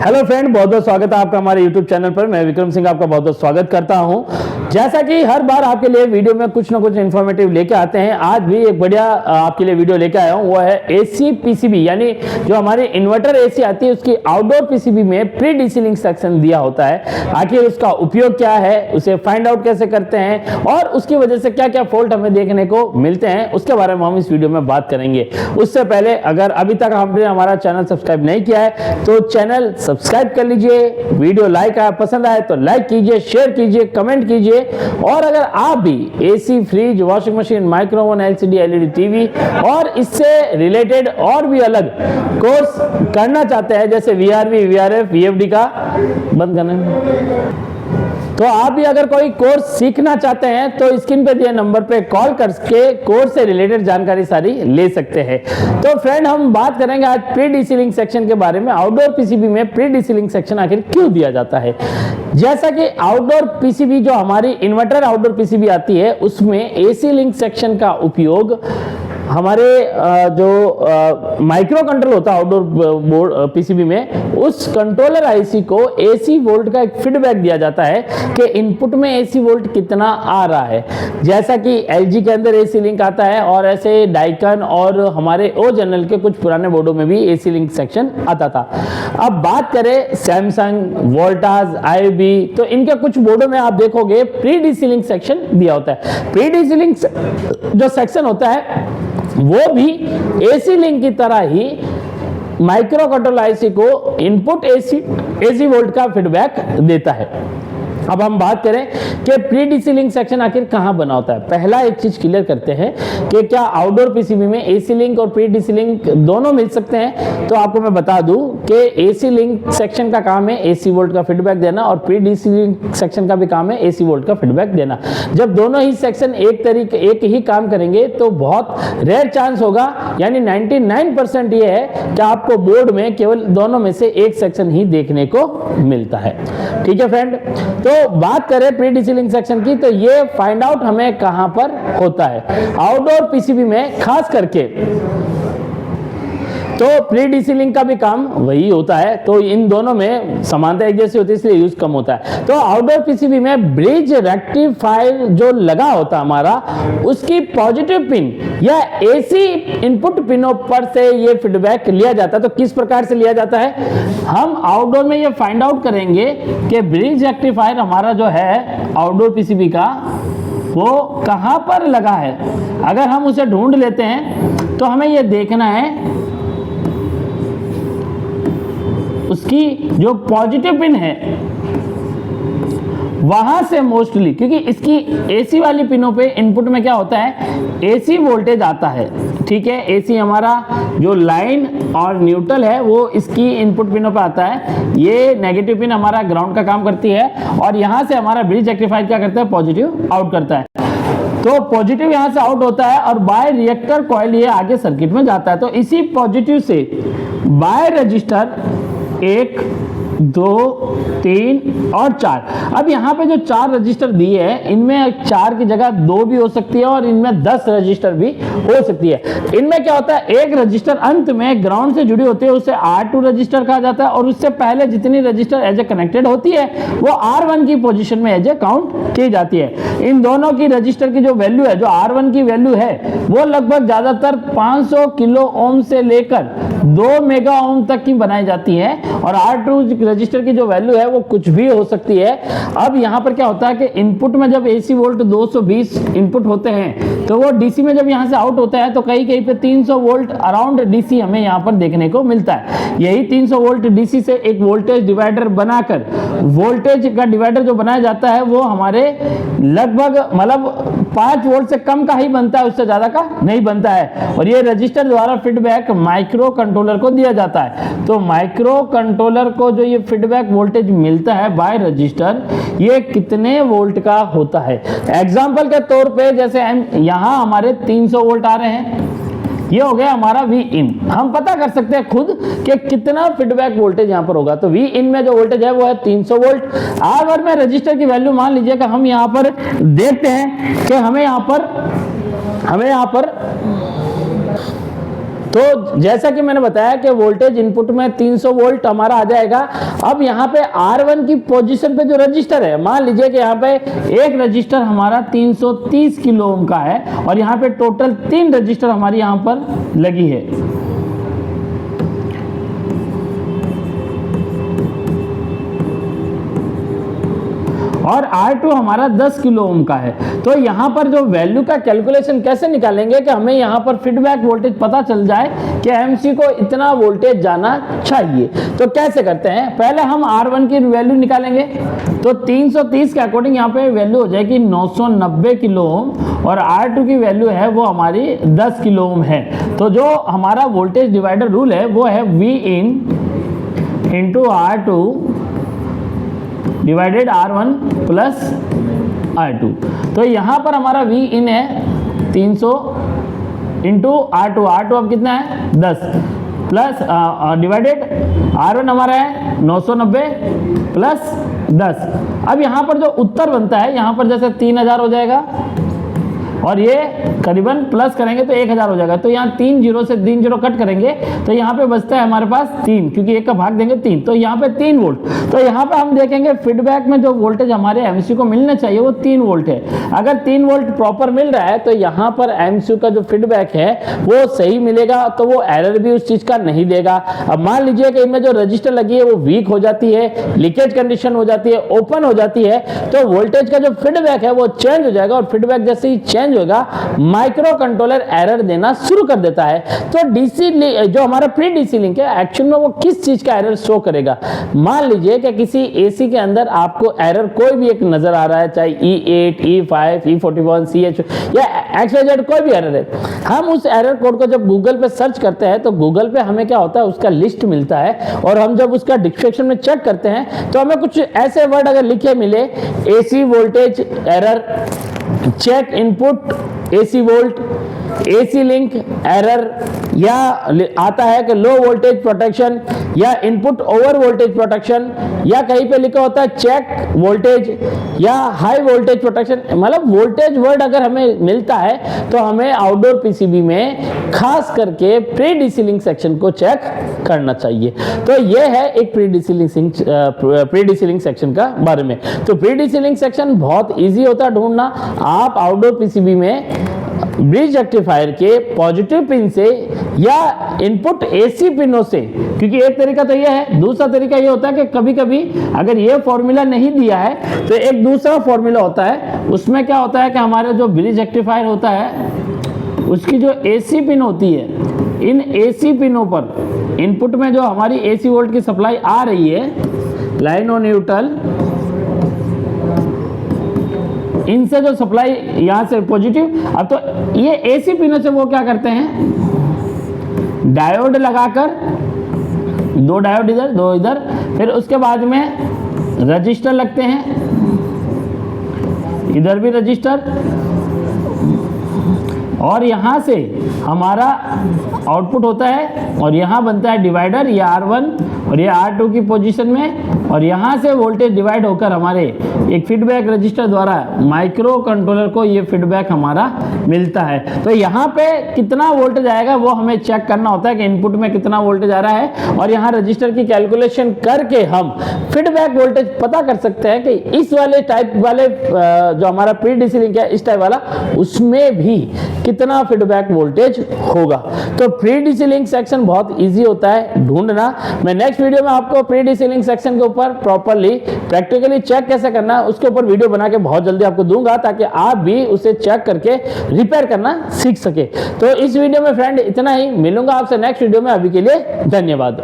Hello friend, बहुत बहुत स्वागत है आपका हमारे यूट्यूब चैनल पर। मैं विक्रम सिंह आपका बहुत बहुत स्वागत करता हूं। जैसा कि हर बार आपके लिए वीडियो में कुछ ना कुछ इन्फॉर्मेटिव लेके आते हैं, आज भी एक बढ़िया आपके लिए वीडियो लेके आया हूं। वो है एसी पीसीबी, यानी जो हमारी इन्वर्टर एसी आती है उसकी आउटडोर पीसीबी में प्री डीसीलिंग सेक्शन दिया होता है। आखिर उसका उपयोग क्या है, उसे फाइंड आउट कैसे करते हैं और उसकी वजह से क्या क्या फॉल्ट हमें देखने को मिलते हैं, उसके बारे में हम इस वीडियो में बात करेंगे। उससे पहले अगर अभी तक आपने हमारा चैनल सब्सक्राइब नहीं किया है तो चैनल सब्सक्राइब कर लीजिए। वीडियो लाइक आया पसंद आए तो लाइक कीजिए, शेयर कीजिए, कमेंट कीजिए। और अगर आप भी AC, fridge, washing machine, microwave, LCD, LED TV और इससे रिलेटेड और भी अलग कोर्स करना चाहते हैं, जैसे वीआरवी, वीआरएफ, वीएफडी का बंद करना, तो आप भी अगर कोई कोर्स सीखना चाहते हैं तो स्क्रीन पे दिए नंबर पे कॉल करके कोर्स से रिलेटेड जानकारी सारी ले सकते हैं। तो फ्रेंड, हम बात करेंगे आज प्री डीसीलिंग सेक्शन के बारे में। आउटडोर पीसीबी में प्री डीसीलिंग सेक्शन आखिर क्यों दिया जाता है? जैसा कि आउटडोर पीसीबी, जो हमारी इन्वर्टर आउटडोर पीसीबी आती है, उसमें एसी लिंक सेक्शन का उपयोग हमारे जो माइक्रो कंट्रोल होता है आउटडोर बोर्ड पीसीबी में, उस कंट्रोलर आईसी को एसी वोल्ट का एक फीडबैक दिया जाता है कि इनपुट में एसी वोल्ट कितना आ रहा है। जैसा कि एलजी के अंदर एसी लिंक आता है और ऐसे डाइकन और हमारे ओ जनरल के कुछ पुराने बोर्डों में भी एसी लिंक सेक्शन आता था। अब बात करें सैमसंग, वोल्टास, आईबी, तो इनके कुछ बोर्डों में आप देखोगे प्री डीसीलिंग सेक्शन दिया होता है। प्री डीसीलिंग जो सेक्शन होता है वो भी एसी लिंक की तरह ही माइक्रो कंट्रोल आईसी को इनपुट एसी वोल्ट का फीडबैक देता है। अब हम बात करें कि प्री डीसीलिंग सेक्शन आखिर कहां बना होता है। पहला एक चीज क्लियर करते हैं कि क्या आउटडोर पीसीबी में एसी लिंक और प्री डीसीलिंग दोनों मिल सकते हैं? तो आपको मैं बता दूं कि एसी लिंक सेक्शन का काम है एसी वोल्ट का फीडबैक देना और प्री डीसीलिंग सेक्शन का भी काम है एसी वोल्ट का फीडबैक देना। जब दोनों ही सेक्शन एक ही काम करेंगे तो बहुत रेयर चांस होगा, यानी 99% ये है कि आपको बोर्ड में केवल दोनों में से एक सेक्शन ही देखने को मिलता है। ठीक है फ्रेंड, तो बात करें प्री डीसीलिंग सेक्शन की, तो ये फाइंड आउट हमें कहां पर होता है? आउटडोर पीसीबी में खास करके तो प्री डीसीलिंग का भी काम वही होता है, तो इन दोनों में समानता एक जैसी होती है, इसलिए यूज कम होता है। तो आउटडोर पीसीबी में ब्रिज रेक्टिफायर जो लगा होता है हमारा, उसकी पॉजिटिव पिन या एसी इनपुट पिनों पर से ये फीडबैक लिया जाता है। तो किस प्रकार से लिया जाता है, हम आउटडोर में ये फाइंड आउट करेंगे कि ब्रिज रेक्टिफायर हमारा जो है आउटडोर पीसीबी का, वो कहां पर लगा है। अगर हम उसे ढूंढ लेते हैं तो हमें यह देखना है उसकी जो पॉजिटिव पिन है वहां से मोस्टली, क्योंकि इसकी एसी वाली पिनों पे इनपुट में क्या होता है, एसी वोल्टेज आता है। ठीक है, एसी हमारा जो लाइन और न्यूट्रल है वो इसकी इनपुट पिनों पे आता है। ये नेगेटिव पिन हमारा ग्राउंड का काम करती है और यहां से हमारा ब्रिज रेक्टिफायर क्या करता है, पॉजिटिव आउट करता है। तो पॉजिटिव यहां से आउट होता है और बाय रिएक्टर कॉइल ये आगे सर्किट में जाता है। तो इसी पॉजिटिव से बाय रजिस्टर 1, 2, 3 और 4, अब यहाँ पे जो 4 रजिस्टर दिए हैं, इनमें 4 की जगह 2 भी हो सकती है और इनमें 10 रजिस्टर भी हो सकती है। इनमें क्या होता है, एक रजिस्टर अंत में ग्राउंड से जुड़ी होती है, उसे R2 रजिस्टर कहा जाता है और उससे पहले जितनी रजिस्टर एज ए कनेक्टेड होती है वो R1 की पोजीशन में एज ए काउंट की जाती है। इन दोनों की रजिस्टर की जो वैल्यू है, जो R1 की वैल्यू है, वो लगभग ज्यादातर 500 किलो ओम से लेकर 2 मेगा ओम तक की बनाई जाती है और R2 रजिस्टर की जो वैल्यू है वो कुछ भी हो सकती है। अब यहां पर क्या होता है कि इनपुट में जब एसी वोल्ट 220 इनपुट होते हैं तो वो डीसी में जब यहां से आउट होता है तो कहीं पे 300 वोल्ट अराउंड डीसी हमें यहां पर देखने को मिलता है। यही 300 वोल्ट डीसी से एक वोल्टेज डिवाइडर बनाकर, वोल्टेज का डिवाइडर जो बनाया जाता है वो हमारे लगभग मतलब 5 वोल्ट से कम का ही बनता है, उससे ज्यादा का नहीं बनता है। और ये रजिस्टर द्वारा फीडबैक माइक्रो कंट्रोलर को दिया जाता है। तो माइक्रो कंट्रोलर को जो ये फीडबैक वोल्टेज मिलता है बाय रजिस्टर, ये कितने वोल्ट का होता है? एग्जांपल के तौर पे जैसे यहां हमारे 300 वोल्ट आ रहे हैं, ये हो गया हमारा वी इन। हम पता कर सकते हैं खुद कि कितना फीडबैक वोल्टेज यहां पर होगा। तो वी इन में जो वोल्टेज है वो है 300 वोल्ट। R1 में रजिस्टर की वैल्यू मान लीजिएगा, हम यहां पर देखते हैं कि हमें यहां पर तो जैसा कि मैंने बताया कि वोल्टेज इनपुट में 300 वोल्ट हमारा आ जाएगा अब यहाँ पे R1 की पोजीशन पे जो रजिस्टर है, मान लीजिए कि यहाँ पे एक रजिस्टर हमारा 330 किलो ओम का है और यहाँ पे टोटल 3 रजिस्टर हमारी यहाँ पर लगी है। और R2 हमारा 10 किलो ओम का है। तो यहाँ पर जो वैल्यू का कैलकुलेशन कैसे निकालेंगे कि हमें यहाँ पर फीडबैक वोल्टेज पता चल जाए कि MC को इतना वोल्टेज जाना चाहिए। तो कैसे करते हैं, पहले हम R1 की वैल्यू निकालेंगे। तो 330 के अकॉर्डिंग यहाँ पे वैल्यू हो जाएगी 990 किलो ओम और R2 की वैल्यू है वो हमारी 10 किलो ओम है। तो जो हमारा वोल्टेज डिवाइडर रूल है वो है Vin into R2 divided R1 plus R2। तो यहाँ पर हमारा V इन है 300 इंटू R2 अब कितना है 10 प्लस डिवाइडेड R1 हमारा है 990 प्लस 10। अब यहाँ पर जो उत्तर बनता है, यहाँ पर जैसे 3000 हो जाएगा और ये करीबन प्लस करेंगे तो 1000 हो जाएगा। तो यहाँ 3 जीरो से 3 जीरो कट करेंगे तो यहाँ पे बचता है हमारे पास 3, क्योंकि एक का भाग देंगे 3, तो यहाँ पे 3 वोल्ट। तो यहाँ पे हम देखेंगे फीडबैक में जो वोल्टेज हमारे MC को मिलना चाहिए वो 3 वोल्ट है। अगर 3 वोल्ट प्रॉपर मिल रहा है तो यहाँ पर MC का जो फीडबैक है वो सही मिलेगा, तो वो एरर भी उस चीज का नहीं देगा। अब मान लीजिए कि इनमें जो रजिस्टर लगी है वो वीक हो जाती है, लीकेज कंडीशन हो जाती है, ओपन हो जाती है, तो वोल्टेज का जो फीडबैक है वो चेंज हो जाएगा और फीडबैक जैसे ही चेंज होगा माइक्रो कंट्रोलर एरर देना शुरू कर देता है। तो डीसी जो हमारा प्री डीसी लिंक है एक्चुअल में वो किस चीज का एरर शो करेगा। मान लीजिए कि किसी एसी के अंदर आपको एरर कोई भी एक नजर आ रहा है, चाहे E8, E5, E41, CH या XYZ कोई भी एरर है। हम उस एरर कोड को जब गूगल पे सर्च करते हैं तो गूगल पे हमें क्या होता है, उसका लिस्ट मिलता है और हम जब उसका डिस्क्रिप्शन में चेक करते हैं तो हमें कुछ ऐसे वर्ड अगर लिखे मिले, AC voltage error, check input AC volt, AC link error, या आता है कि लो वोल्टेज प्रोटेक्शन या इनपुट ओवर वोल्टेज प्रोटेक्शन, या कहीं पे लिखा होता है चेक वोल्टेज या हाई वोल्टेज प्रोटेक्शन। मतलब वोल्टेज वर्ड अगर हमें मिलता है तो हमें आउटडोर PCB में खास करके प्री डीसी लिंक सेक्शन को चेक करना चाहिए। तो ये है एक प्री डीसी लिंक सेक्शन का बारे में। तो प्री डीसी लिंक सेक्शन बहुत ईजी होता है ढूंढना। आप आउटडोर PCB में ब्रिज रेक्टिफायर के पॉजिटिव पिन से या इनपुट AC पिनों से, क्योंकि एक तरीका तो यह है, दूसरा तरीका ये होता है कि कभी कभी अगर ये फॉर्मूला नहीं दिया है तो एक दूसरा फॉर्मूला होता है। उसमें क्या होता है कि हमारे जो ब्रिज रेक्टिफायर होता है उसकी जो AC पिन होती है, इन AC पिनों पर इनपुट में जो हमारी AC वोल्ट की सप्लाई आ रही है, लाइन और न्यूट्रल, इनसे जो सप्लाई यहाँ से पॉजिटिव, अब तो ये AC पिनों से वो क्या करते हैं, डायोड लगाकर, 2 डायोड इधर 2 इधर, फिर उसके बाद में रजिस्टर लगते हैं, इधर भी रजिस्टर, और यहाँ से हमारा आउटपुट होता है और यहाँ बनता है डिवाइडर, ये R1 और ये R2 की पोजीशन में, और यहाँ से वोल्टेज डिवाइड होकर हमारे एक फीडबैक रजिस्टर द्वारा माइक्रो कंट्रोलर को ये फीडबैक हमारा मिलता है। तो यहाँ पे कितना वोल्टेज आएगा वो हमें चेक करना होता है कि इनपुट में कितना वोल्टेज आ रहा है, और यहाँ रजिस्टर की कैलकुलेशन करके हम फीडबैक वोल्टेज पता कर सकते हैं कि इस वाले टाइप वाले जो हमारा प्री डीसी लिंक है इस टाइप वाला, उसमें भी कितना फीडबैक वोल्टेज होगा। तो प्री डीसी लिंक सेक्शन बहुत इजी होता है ढूंढना। मैं नेक्स्ट वीडियो में आपको प्री डीसी लिंक सेक्शन के ऊपर प्रॉपर्ली प्रैक्टिकली चेक कैसे करना है उसके ऊपर वीडियो बना के बहुत जल्दी आपको दूंगा, ताकि आप भी उसे चेक करके रिपेयर करना सीख सके। तो इस वीडियो में फ्रेंड इतना ही, मिलूंगा आपसे नेक्स्ट वीडियो में। अभी के लिए धन्यवाद।